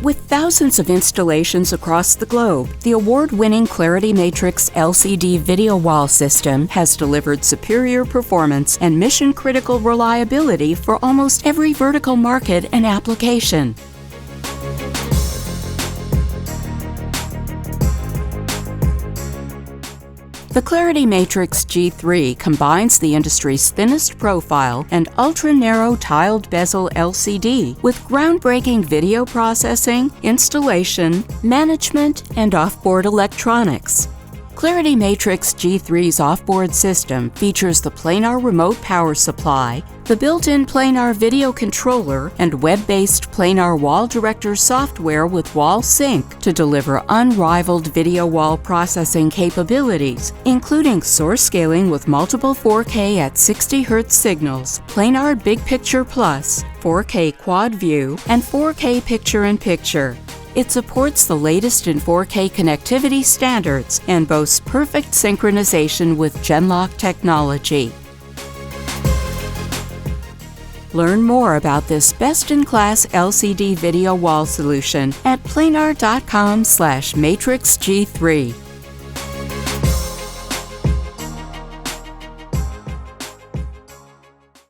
With thousands of installations across the globe, the award-winning Clarity Matrix LCD video wall system has delivered superior performance and mission-critical reliability for almost every vertical market and application. The Clarity Matrix G3 combines the industry's thinnest profile and ultra-narrow tiled bezel LCD with groundbreaking video processing, installation, management, and offboard electronics. Clarity Matrix G3's offboard system features the Planar remote power supply, the built-in Planar video controller, and web-based Planar wall director software with wall sync to deliver unrivaled video wall processing capabilities, including source scaling with multiple 4K at 60 Hz signals, Planar Big Picture Plus, 4K Quad View, and 4K Picture-in-Picture. It supports the latest in 4K connectivity standards and boasts perfect synchronization with Genlock technology. Learn more about this best-in-class LCD video wall solution at planar.com/matrixg3.